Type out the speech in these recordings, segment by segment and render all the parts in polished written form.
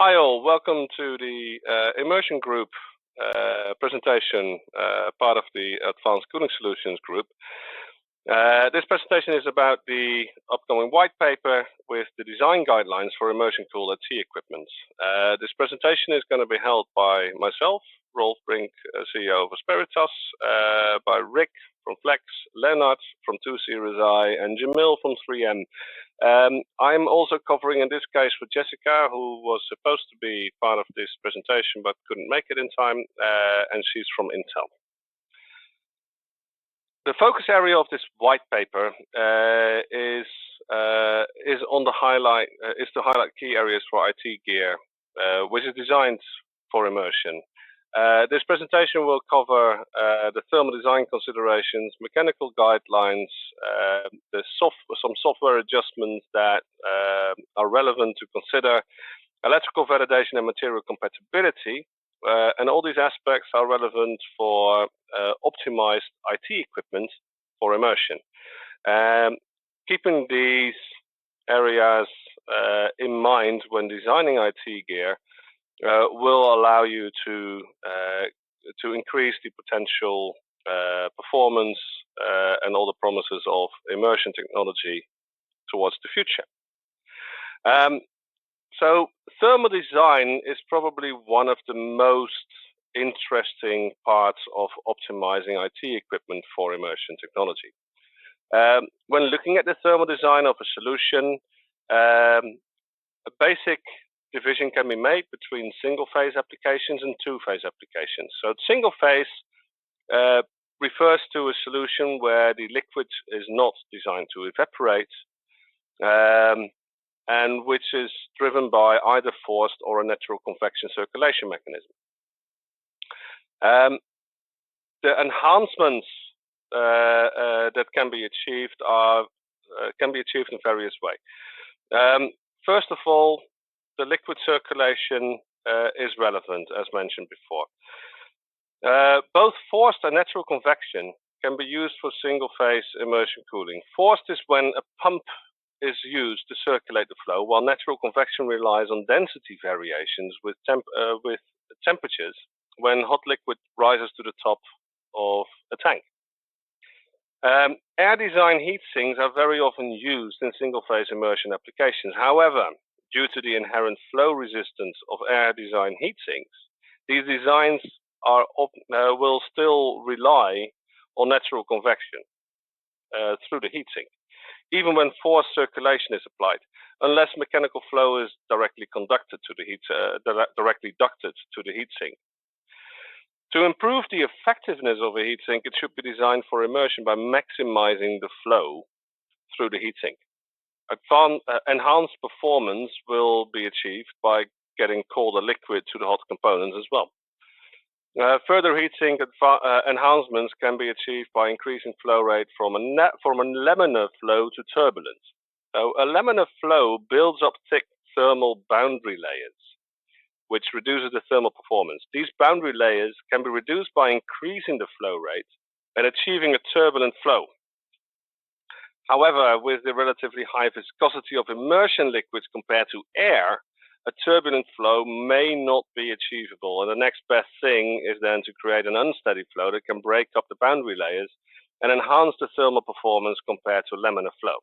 Hi all, welcome to the Immersion group presentation, part of the Advanced Cooling Solutions group. This presentation is about the upcoming white paper with the design guidelines for immersion cooled IT equipment. This presentation is going to be held by myself, Rolf Brink, CEO of Asperitas, by Rick from Flex, Leonard from 2 Series I, and Jamil from 3M. I'm also covering in this case for Jessica, who was supposed to be part of this presentation but couldn't make it in time, and she's from Intel. The focus area of this white paper is to highlight key areas for IT gear, which is designed for immersion. This presentation will cover the thermal design considerations, mechanical guidelines, some software adjustments that are relevant to consider, electrical validation and material compatibility, and all these aspects are relevant for optimized IT equipment for immersion. Keeping these areas in mind when designing IT gear will allow you to increase the potential performance and all the promises of immersion technology towards the future. So thermal design is probably one of the most interesting parts of optimizing IT equipment for immersion technology. When looking at the thermal design of a solution, a basic division can be made between single-phase applications and two-phase applications. So single-phase refers to a solution where the liquid is not designed to evaporate, and which is driven by either forced or a natural convection circulation mechanism. The enhancements that can be achieved in various ways. First of all, the liquid circulation is relevant, as mentioned before. Both forced and natural convection can be used for single-phase immersion cooling. Forced is when a pump is used to circulate the flow, while natural convection relies on density variations with temperatures when hot liquid rises to the top of a tank. Air design heat sinks are very often used in single-phase immersion applications. However, due to the inherent flow resistance of air design heat sinks, these designs will still rely on natural convection through the heat sink, even when forced circulation is applied, unless mechanical flow is directly ducted to the heat sink. To improve the effectiveness of a heat sink, it should be designed for immersion by maximizing the flow through the heat sink. Enhanced performance will be achieved by getting colder liquid to the hot components as well. Further heat sink enhancements can be achieved by increasing flow rate from a laminar flow to turbulent. So a laminar flow builds up thick thermal boundary layers, which reduces the thermal performance. These boundary layers can be reduced by increasing the flow rate and achieving a turbulent flow. However, with the relatively high viscosity of immersion liquids compared to air, a turbulent flow may not be achievable, and the next best thing is then to create an unsteady flow that can break up the boundary layers and enhance the thermal performance compared to laminar flow.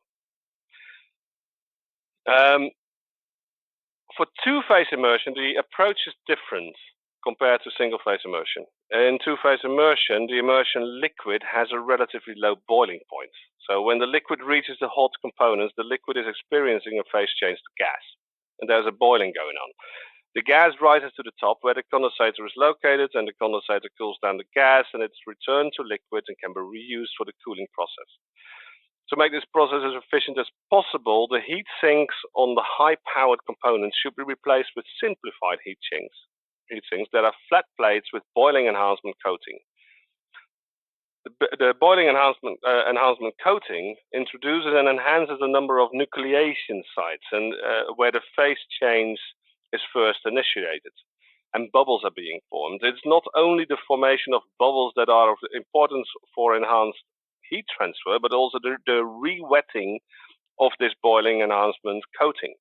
For two-phase immersion, the approach is different compared to single-phase immersion. In two-phase immersion, the immersion liquid has a relatively low boiling point. So when the liquid reaches the hot components, the liquid is experiencing a phase change to gas, and there's a boiling going on. The gas rises to the top where the condensator is located, and the condensator cools down the gas, and it's returned to liquid and can be reused for the cooling process. To make this process as efficient as possible, the heat sinks on the high-powered components should be replaced with simplified heat sinks that are flat plates with boiling enhancement coating. The boiling enhancement coating introduces and enhances the number of nucleation sites and where the phase change is first initiated and bubbles are being formed. It's not only the formation of bubbles that are of importance for enhanced heat transfer, but also the re-wetting of this boiling enhancement coating.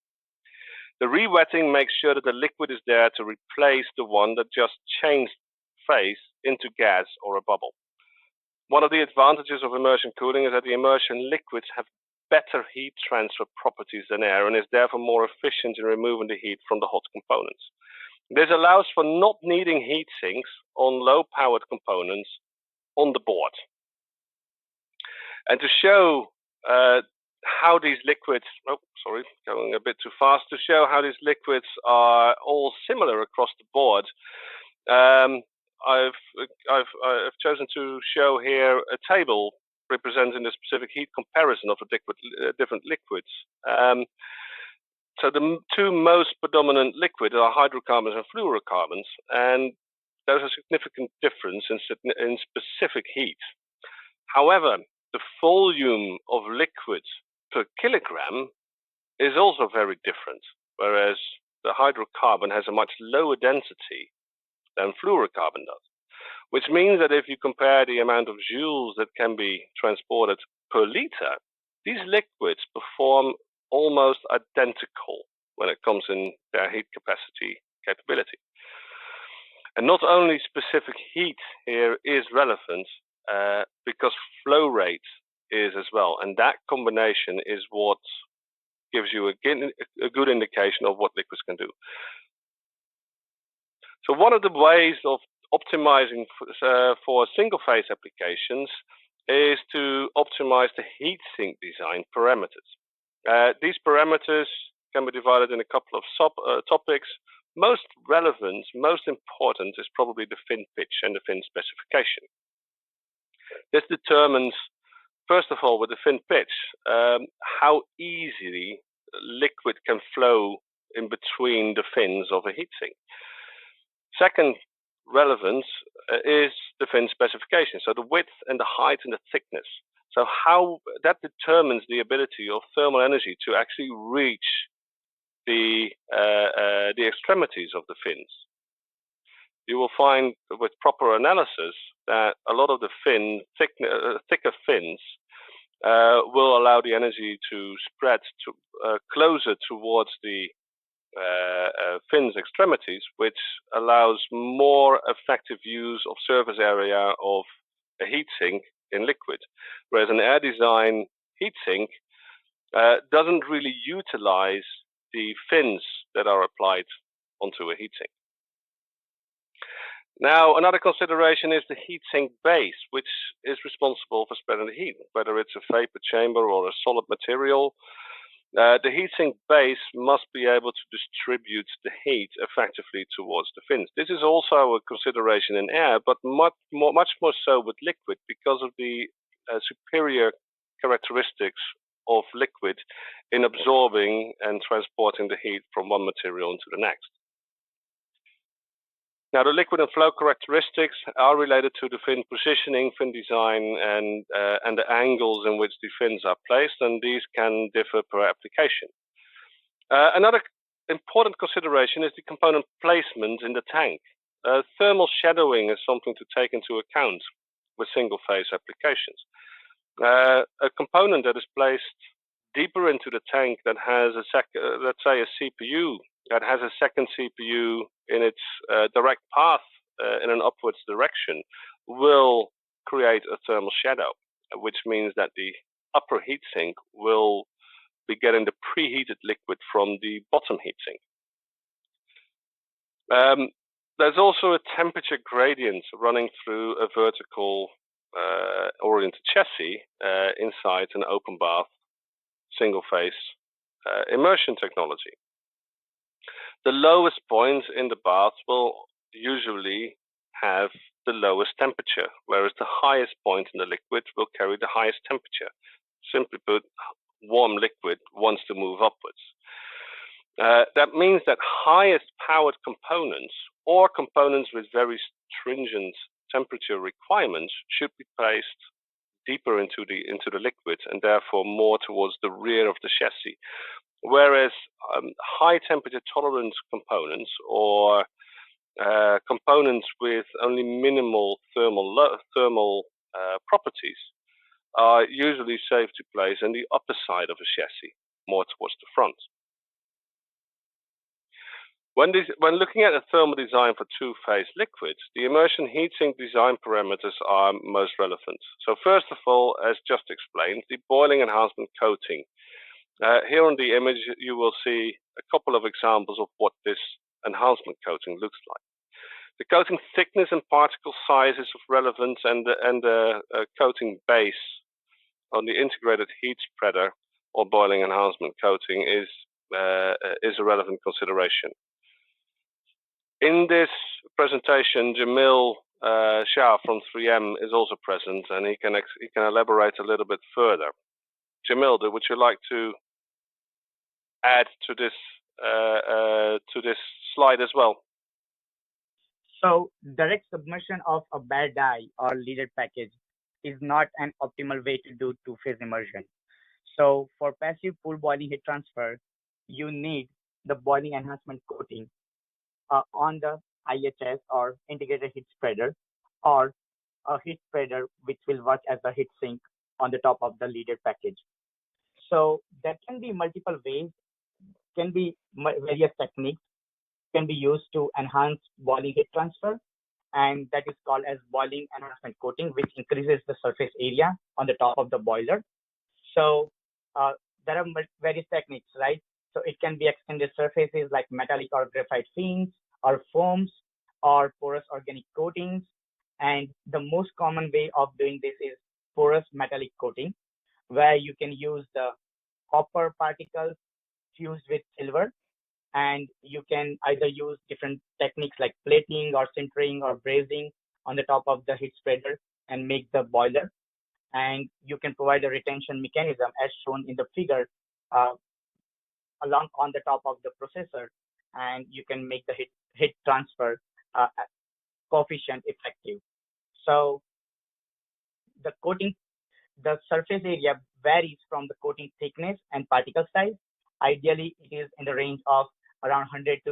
The re-wetting makes sure that the liquid is there to replace the one that just changed phase into gas or a bubble. One of the advantages of immersion cooling is that the immersion liquids have better heat transfer properties than air and is therefore more efficient in removing the heat from the hot components. This allows for not needing heat sinks on low-powered components on the board. And to show how these liquids, going a bit too fast, to show how these liquids are all similar across the board, I've chosen to show here a table representing the specific heat comparison of different liquids. So the two most predominant liquids are hydrocarbons and fluorocarbons, and there's a significant difference in specific heat. However, the volume of liquid per kilogram is also very different, whereas the hydrocarbon has a much lower density than fluorocarbon does, which means that if you compare the amount of joules that can be transported per liter, these liquids perform almost identical when it comes in their heat capability. And not only specific heat here is relevant, because flow rate is as well, and that combination is what gives you a good indication of what liquids can do. So one of the ways of optimizing for single-phase applications is to optimize the heatsink design parameters. These parameters can be divided in a couple of topics. Most relevant, most important is probably the fin pitch and the fin specification. This determines, first of all, with the fin pitch, how easily liquid can flow in between the fins of a heatsink. Second relevance is the fin specification, so the width and the height and the thickness. So how that determines the ability of thermal energy to actually reach the extremities of the fins. You will find with proper analysis that a lot of the thicker fins will allow the energy to spread closer towards the fins extremities, which allows more effective use of surface area of a heatsink in liquid, whereas an air design heatsink doesn't really utilize the fins that are applied onto a heatsink. Now, another consideration is the heatsink base, which is responsible for spreading the heat, whether it's a vapor chamber or a solid material. The heatsink base must be able to distribute the heat effectively towards the fins. This is also a consideration in air, but much more so with liquid because of the superior characteristics of liquid in absorbing and transporting the heat from one material into the next. Now, the liquid and flow characteristics are related to the fin positioning, fin design, and the angles in which the fins are placed, and these can differ per application. Another important consideration is the component placement in the tank. Thermal shadowing is something to take into account with single-phase applications. A component that is placed deeper into the tank that has let's say a CPU that has a second CPU in its direct path in an upwards direction will create a thermal shadow, which means that the upper heatsink will be getting the preheated liquid from the bottom heatsink. There's also a temperature gradient running through a vertical oriented chassis inside an open bath single-phase immersion technology. The lowest point in the bath will usually have the lowest temperature, whereas the highest point in the liquid will carry the highest temperature. Simply put, warm liquid wants to move upwards. That means that highest powered components or components with very stringent temperature requirements should be placed deeper into the liquid and therefore more towards the rear of the chassis. Whereas high temperature tolerance components or components with only minimal thermal properties are usually safe to place in the upper side of a chassis, more towards the front. When looking at a thermal design for two-phase liquids, the immersion heatsink design parameters are most relevant. So first of all, as just explained, the boiling enhancement coating. Here on the image, you will see a couple of examples of what this enhancement coating looks like. The coating thickness and particle size is of relevance, and the coating base on the integrated heat spreader or boiling enhancement coating is a relevant consideration. In this presentation, Jamil Shah from 3M is also present, and he can elaborate a little bit further. Jamil, would you like to add to this slide as well? So direct submersion of a bare die or leaded package is not an optimal way to do two-phase immersion. So for passive full boiling heat transfer, you need the boiling enhancement coating on the IHS or integrated heat spreader, or a heat spreader which will work as a heat sink on the top of the leaded package. So there can be multiple ways, can be various techniques can be used to enhance boiling heat transfer, and that is called as boiling enhancement coating, which increases the surface area on the top of the boiler. So there are various techniques, right? So it can be extended surfaces like metallic or graphite fins, or foams, or porous organic coatings. And the most common way of doing this is porous metallic coating, where you can use the copper particles fused with silver, and you can either use different techniques like plating or sintering or brazing on the top of the heat spreader and make the boiler. And you can provide a retention mechanism as shown in the figure along on the top of the processor, and you can make the heat transfer coefficient effective. So the coating, the surface area varies from the coating thickness and particle size. Ideally, it is in the range of around 100 to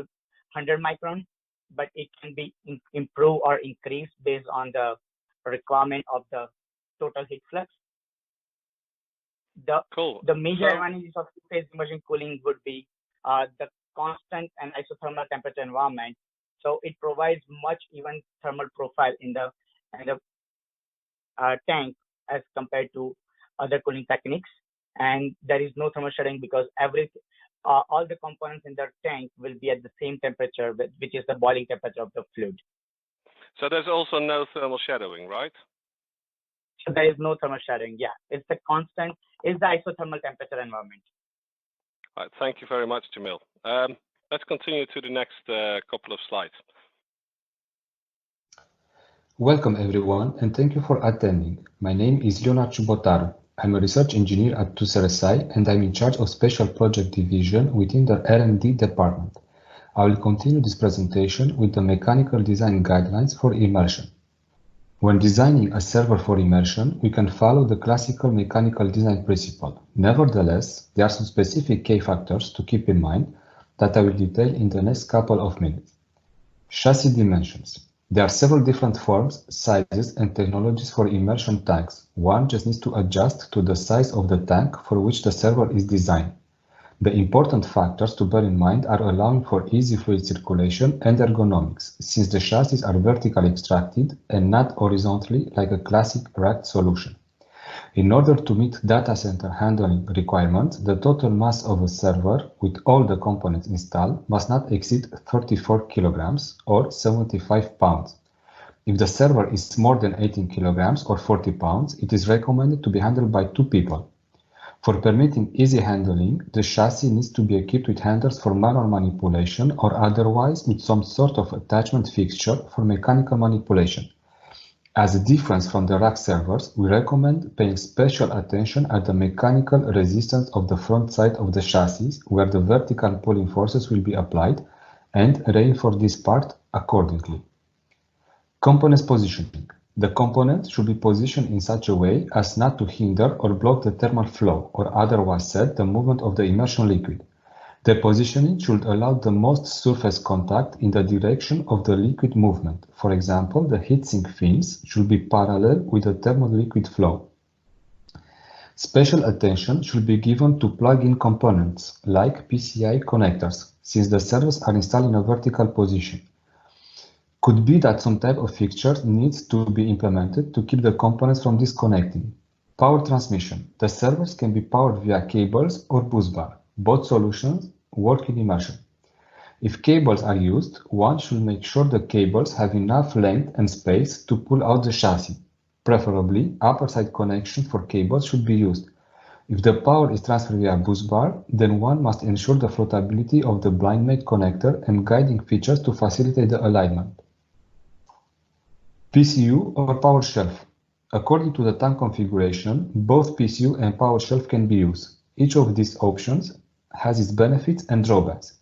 100 micron, but it can be improved or increased based on the requirement of the total heat flux. The major advantages of two-phase immersion cooling would be the constant and isothermal temperature environment. So it provides much even thermal profile in the tank as compared to other cooling techniques. And there is no thermal shadowing because all the components in the tank will be at the same temperature, which is the boiling temperature of the fluid. So there's also no thermal shadowing, right? So there is no thermal shadowing. Yeah, it's the constant, is the isothermal temperature environment. All right, thank you very much, Jamil. Let's continue to the next couple of slides. Welcome everyone, and thank you for attending. My name is Leonard Ciubotaru. I'm a research engineer at TUSRSI, and I'm in charge of Special Project Division within the R&D department. I will continue this presentation with the mechanical design guidelines for immersion. When designing a server for immersion, we can follow the classical mechanical design principle. Nevertheless, there are some specific key factors to keep in mind that I will detail in the next couple of minutes. Chassis dimensions. There are several different forms, sizes, and technologies for immersion tanks. One just needs to adjust to the size of the tank for which the server is designed. The important factors to bear in mind are allowing for easy fluid circulation and ergonomics, since the chassis are vertically extracted and not horizontally like a classic racked solution. In order to meet data center handling requirements, the total mass of a server with all the components installed must not exceed 34 kilograms or 75 pounds. If the server is more than 18 kilograms or 40 pounds, it is recommended to be handled by 2 people. For permitting easy handling, the chassis needs to be equipped with handles for manual manipulation or otherwise with some sort of attachment fixture for mechanical manipulation. As a difference from the rack servers, we recommend paying special attention at the mechanical resistance of the front side of the chassis, where the vertical pulling forces will be applied, and reinforce this part accordingly. Components positioning. The component should be positioned in such a way as not to hinder or block the thermal flow, or otherwise said, the movement of the immersion liquid. The positioning should allow the most surface contact in the direction of the liquid movement. For example, the heatsink fins should be parallel with the thermal liquid flow. Special attention should be given to plug-in components like PCI connectors, since the servers are installed in a vertical position. Could be that some type of fixture needs to be implemented to keep the components from disconnecting. Power transmission. The servers can be powered via cables or busbar. Both solutions work in Immersion. If cables are used, one should make sure the cables have enough length and space to pull out the chassis. Preferably, upper side connection for cables should be used. If the power is transferred via busbar, then one must ensure the floatability of the blindmate connector and guiding features to facilitate the alignment. PCU or power shelf. According to the tank configuration, both PCU and power shelf can be used. Each of these options has its benefits and drawbacks.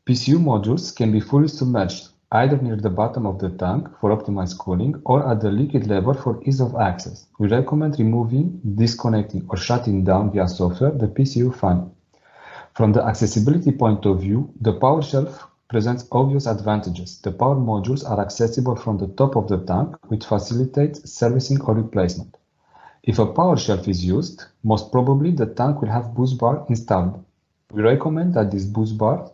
PCU modules can be fully submerged, either near the bottom of the tank for optimized cooling or at the liquid level for ease of access. We recommend removing, disconnecting, or shutting down via software the PCU fan. From the accessibility point of view, the power shelf presents obvious advantages. The power modules are accessible from the top of the tank, which facilitates servicing or replacement. If a power shelf is used, most probably the tank will have busbar installed. We recommend that this busbar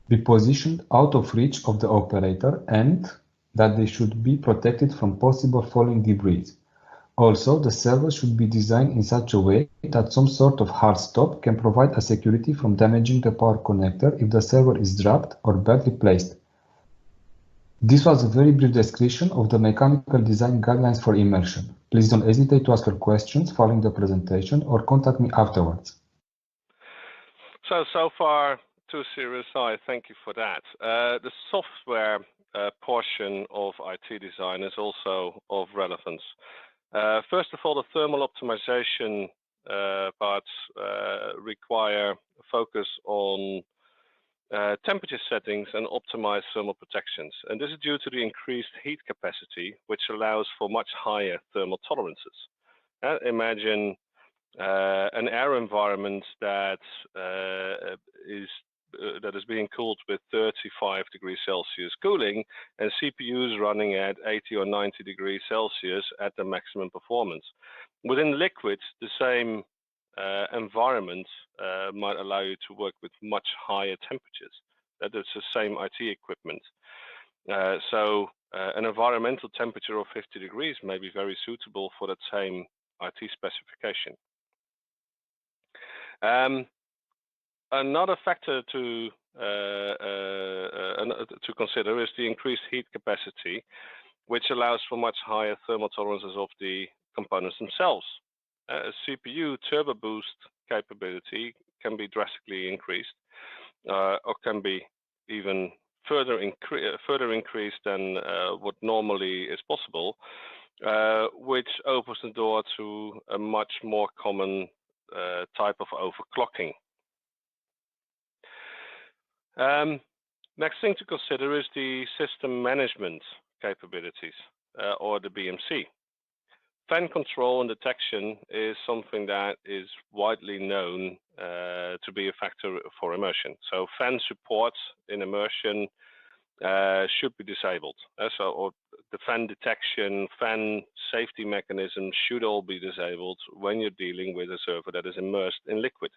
be positioned out of reach of the operator and that they should be protected from possible falling debris. Also, the server should be designed in such a way that some sort of hard stop can provide a security from damaging the power connector if the server is dropped or badly placed. This was a very brief description of the mechanical design guidelines for Immersion. Please don't hesitate to ask your questions following the presentation or contact me afterwards. So far, to Series I, thank you for that. The software portion of IT design is also of relevance. First of all, the thermal optimization parts require a focus on temperature settings and optimized thermal protections. And this is due to the increased heat capacity, which allows for much higher thermal tolerances. Imagine an air environment that is being cooled with 35 degrees Celsius cooling and CPUs running at 80 or 90 degrees Celsius at the maximum performance. Within liquids, the same environment might allow you to work with much higher temperatures. That is the same IT equipment. So an environmental temperature of 50 degrees may be very suitable for that same IT specification. Another factor to consider is the increased heat capacity, which allows for much higher thermal tolerances of the components themselves. CPU turbo boost capability can be drastically increased, or can be even further increased than what normally is possible, which opens the door to a much more common type of overclocking. Next thing to consider is the system management capabilities, or the BMC. Fan control and detection is something that is widely known to be a factor for immersion. So fan support in immersion should be disabled. So the fan detection, fan safety mechanisms should all be disabled when you're dealing with a server that is immersed in liquid.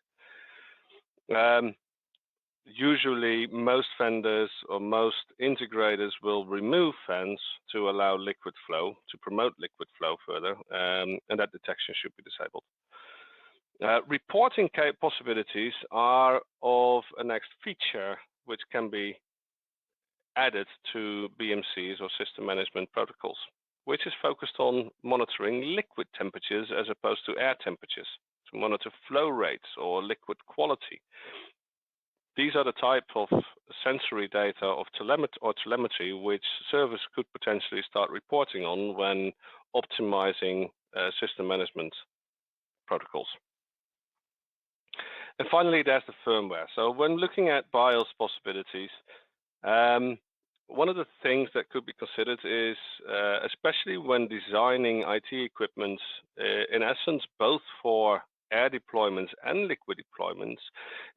Usually, most vendors or most integrators will remove fans to allow liquid flow, to promote liquid flow further, and that detection should be disabled. Reporting possibilities are of a next feature which can be added to BMCs or system management protocols, which is focused on monitoring liquid temperatures as opposed to air temperatures, to monitor flow rates or liquid quality. These are the type of sensory data of telemetry which servers could potentially start reporting on when optimizing system management protocols. And finally, there's the firmware. So when looking at BIOS possibilities, one of the things that could be considered is, especially when designing IT equipment, in essence, both for air deployments and liquid deployments,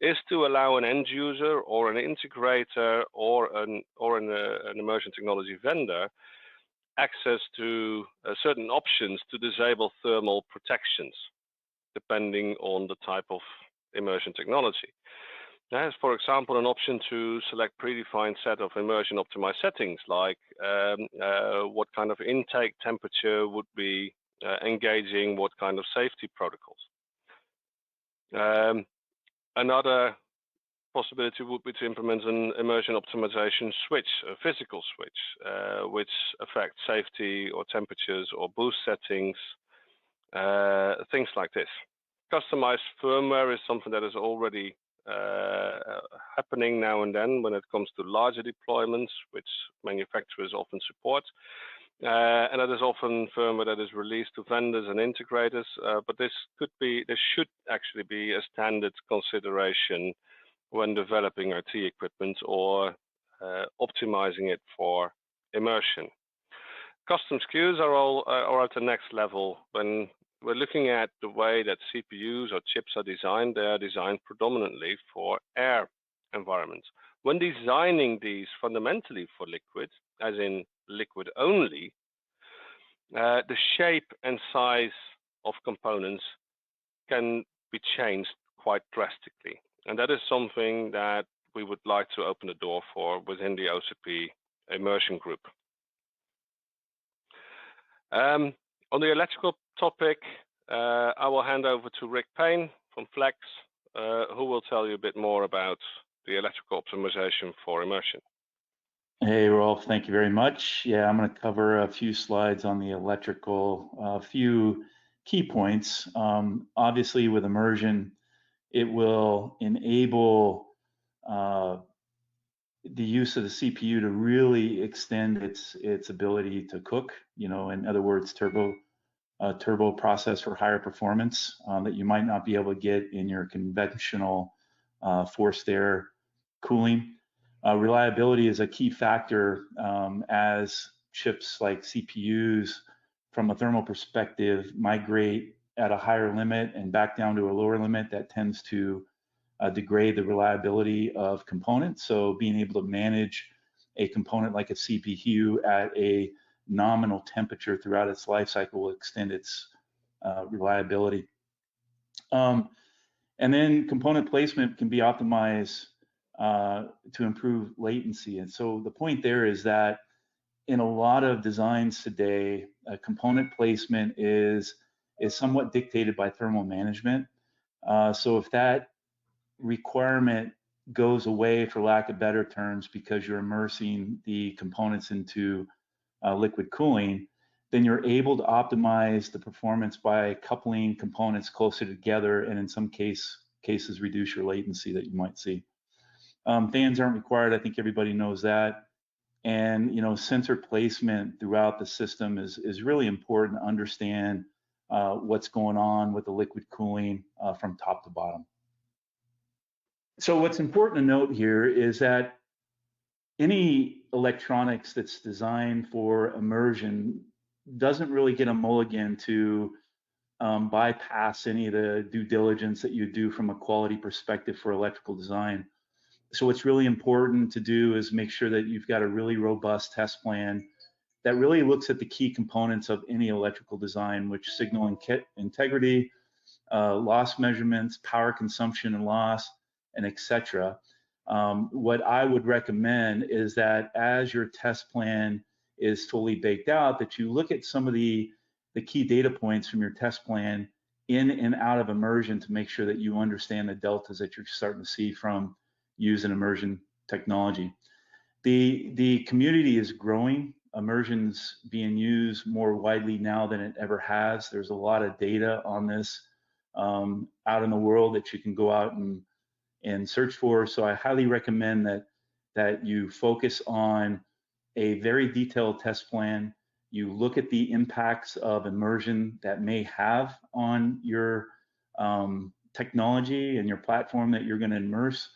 is to allow an end user or an integrator or an immersion technology vendor access to certain options to disable thermal protections. depending on the type of immersion technology. There's, for example, an option to select predefined set of immersion optimized settings, like what kind of intake temperature would be engaging what kind of safety protocols. Another possibility would be to implement an immersion optimization switch, a physical switch, which affects safety or temperatures or boost settings, things like this. Customized firmware is something that is already happening now and then when it comes to larger deployments, which manufacturers often support. And that is often firmware that is released to vendors and integrators, but this should actually be a standard consideration when developing RT equipment or optimizing it for immersion. Custom SKUs are at the next level. When we're looking at the way that CPUs or chips are designed, they are designed predominantly for air environments. When designing these fundamentally for liquid, as in liquid only, the shape and size of components can be changed quite drastically. And that is something that we would like to open the door for within the OCP immersion group. On the electrical topic, I will hand over to Rick Payne from Flex, who will tell you a bit more about the electrical optimization for immersion. Hey, Rolf, thank you very much. Yeah, I'm going to cover a few slides on the electrical, a few key points. Obviously, with immersion, it will enable the use of the CPU to really extend its ability to cook. You know, in other words, turbo process for higher performance that you might not be able to get in your conventional forced air cooling. Reliability is a key factor as chips like CPUs, from a thermal perspective, migrate at a higher limit and back down to a lower limit. That tends to degrade the reliability of components. So being able to manage a component like a CPU at a nominal temperature throughout its life cycle will extend its reliability. And then component placement can be optimized to improve latency. And so the point there is that in a lot of designs today, component placement is somewhat dictated by thermal management. So if that requirement goes away, for lack of better terms, because you're immersing the components into liquid cooling, then you're able to optimize the performance by coupling components closer together, and in some cases reduce your latency that you might see. Fans aren't required. I think everybody knows that. And, you know, sensor placement throughout the system is really important to understand what's going on with the liquid cooling from top to bottom. So what's important to note here is that any electronics that's designed for immersion doesn't really get a mulligan to bypass any of the due diligence that you do from a quality perspective for electrical design. So what's really important to do is make sure that you've got a really robust test plan that really looks at the key components of any electrical design, which signal integrity, loss measurements, power consumption and loss, and etc. What I would recommend is that as your test plan is fully baked out, that you look at some of the key data points from your test plan in and out of immersion to make sure that you understand the deltas that you're starting to see from using immersion technology. The community is growing. Immersion's being used more widely now than it ever has. There's a lot of data on this out in the world that you can go out and search for. So I highly recommend that you focus on a very detailed test plan. You look at the impacts of immersion that may have on your technology and your platform that you're going to immerse,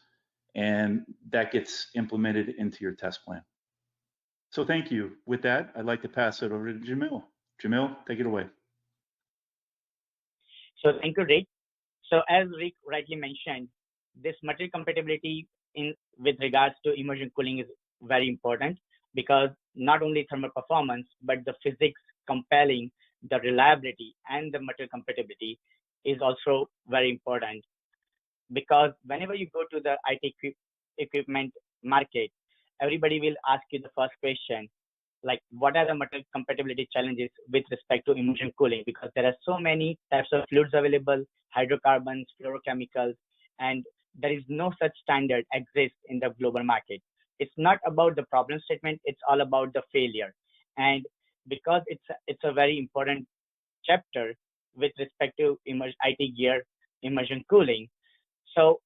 and that gets implemented into your test plan. So thank you. With that, I'd like to pass it over to Jamil. Jamil, take it away. So thank you, Rick. So as Rick rightly mentioned, this material compatibility with regards to immersion cooling is very important, because not only thermal performance, but the physics compelling the reliability and the material compatibility is also very important, because whenever you go to the IT equipment market, everybody will ask you the first question, like what are the material compatibility challenges with respect to immersion cooling, because there are so many types of fluids available, hydrocarbons, fluorochemicals, and there is no such standard exist in the global market. It's not about the problem statement, it's all about the failure. And because it's a very important chapter with respect to IT gear immersion cooling, so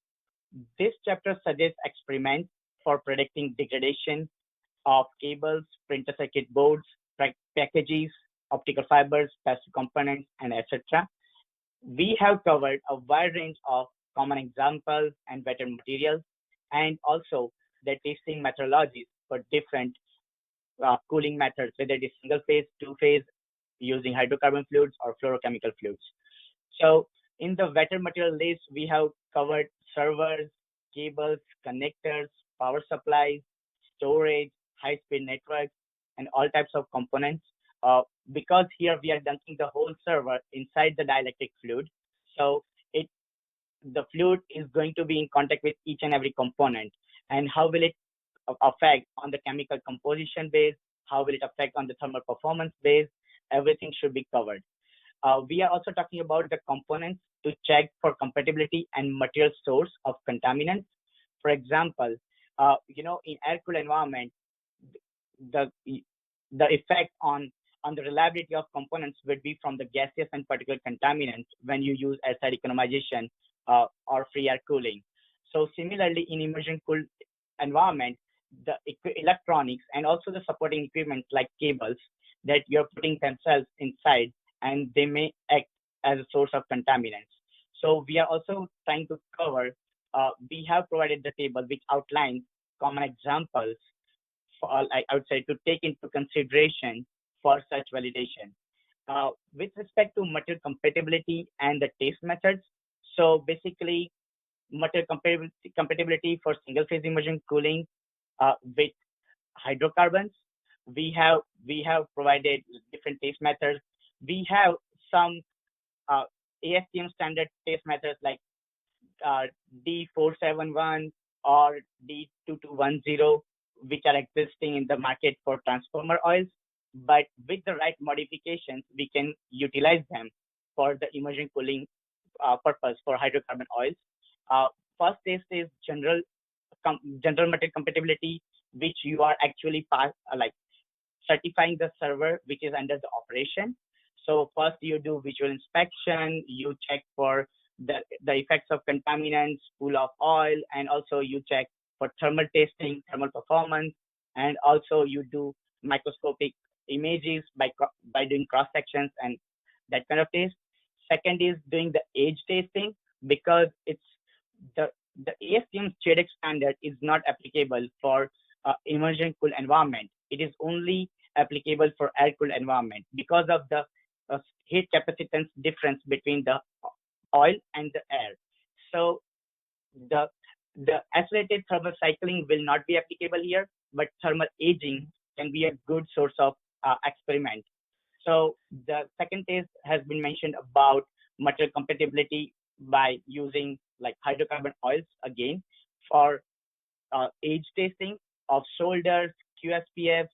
this chapter suggests experiments for predicting degradation of cables, printer circuit boards, packages, optical fibers, passive components, and etc. We have covered a wide range of common examples and better materials, and also the testing methodologies for different cooling methods, whether it is single phase, two phase, using hydrocarbon fluids or fluorochemical fluids. So in the better material list, we have covered servers, cables, connectors, power supplies, storage, high-speed networks, and all types of components. Because here we are dunking the whole server inside the dielectric fluid, so the fluid is going to be in contact with each and every component. And how will it affect on the chemical composition base? How will it affect on the thermal performance base? Everything should be covered. We are also talking about the components to check for compatibility and material source of contaminants. For example, in air-cooled environment, the effect on the reliability of components would be from the gaseous and particulate contaminants when you use airside economization or free air cooling. So similarly, in immersion cooled environment, the electronics and also the supporting equipment like cables that you're putting themselves inside, and they may act as a source of contaminants. So we are also trying to cover, we have provided the table which outlines common examples for, I would say, to take into consideration for such validation. With respect to material compatibility and the test methods, so basically material compatibility for single phase immersion cooling with hydrocarbons, we have provided different test methods. We have some ASTM standard test methods like D471 or D2210, which are existing in the market for transformer oils. But with the right modifications, we can utilize them for the immersion cooling purpose for hydrocarbon oils. First test is general material compatibility, which you are actually certifying the server which is under the operation. So first you do visual inspection, you check for the effects of contaminants, pool of oil, and also you check for thermal testing, thermal performance, and also you do microscopic images by doing cross sections and that kind of test. Second is doing the age testing, because it's the ASTM SCHEDEX standard is not applicable for immersion cooled environment. It is only applicable for air cooled environment because of the heat capacitance difference between the oil and the air. So the accelerated thermal cycling will not be applicable here, but thermal aging can be a good source of experiment. So the second test has been mentioned about material compatibility by using like hydrocarbon oils again for age testing of shoulders, QSPFs,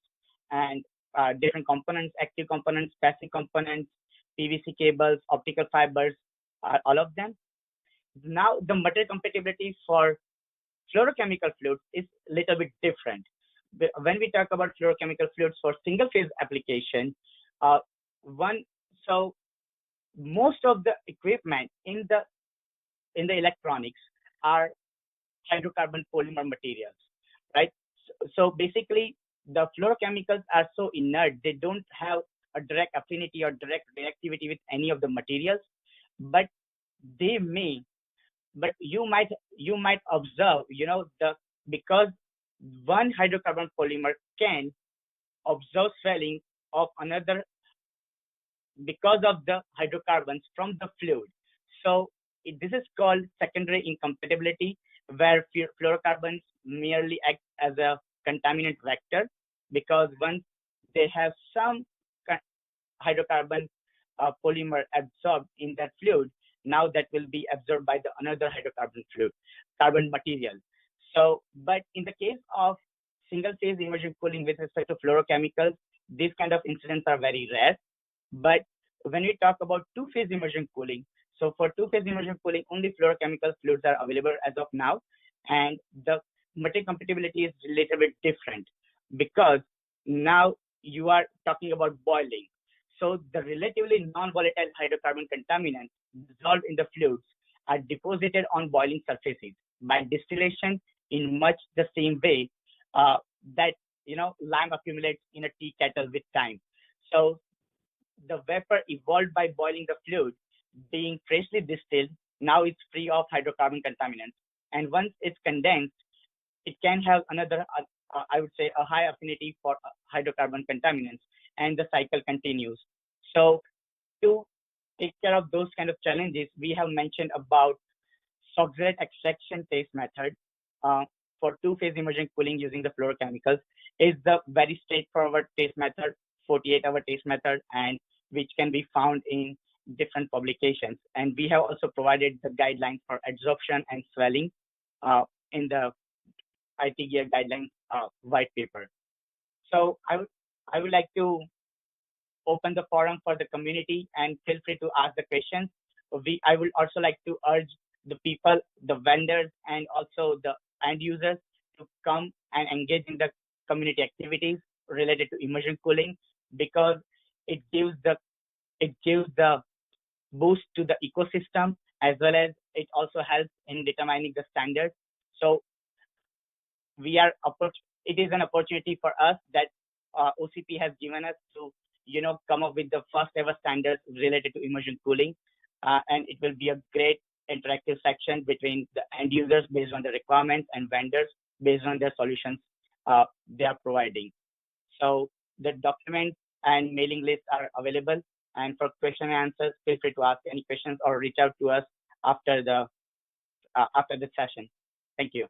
and different components, active components, passive components, PVC cables, optical fibers, all of them. Now the material compatibility for fluorochemical fluids is a little bit different. When we talk about fluorochemical fluids for single phase application, so most of the equipment in the electronics are hydrocarbon polymer materials, right? So basically the fluorochemicals are so inert, they don't have a direct affinity or direct reactivity with any of the materials, but they may, but you might observe, because one hydrocarbon polymer can observe swelling of another because of the hydrocarbons from the fluid. So this is called secondary incompatibility, where fluorocarbons merely act as a contaminant vector, because once they have some hydrocarbon polymer absorbed in that fluid, now that will be absorbed by the another hydrocarbon fluid, carbon material. So, but in the case of single phase immersion cooling with respect to fluorochemicals, these kind of incidents are very rare. But when we talk about two-phase immersion cooling, so for two-phase immersion cooling, only fluorochemical fluids are available as of now, and the material compatibility is a little bit different because now you are talking about boiling. So the relatively non-volatile hydrocarbon contaminants dissolved in the fluids are deposited on boiling surfaces by distillation in much the same way that lime accumulates in a tea kettle with time. So the vapor evolved by boiling the fluid, being freshly distilled, now it's free of hydrocarbon contaminants. And once it's condensed, it can have another, I would say, a high affinity for hydrocarbon contaminants, and the cycle continues. So to take care of those kind of challenges, we have mentioned about Soxhlet extraction test method for two-phase immersion cooling using the fluorochemicals is the very straightforward test method, 48-hour test method, and which can be found in different publications. And we have also provided the guidelines for adsorption and swelling in the IT gear guidelines white paper. So I would like to open the forum for the community and feel free to ask the questions. I would also like to urge the people, the vendors, and also the end users to come and engage in the community activities related to immersion cooling, because it gives the boost to the ecosystem, as well as it also helps in determining the standards. So it is an opportunity for us that OCP has given us to come up with the first ever standards related to immersion cooling, and it will be a great interactive section between the end users based on the requirements and vendors based on their solutions they are providing. So the documents and mailing lists are available, and for question and answers, feel free to ask any questions or reach out to us after the session. Thank you.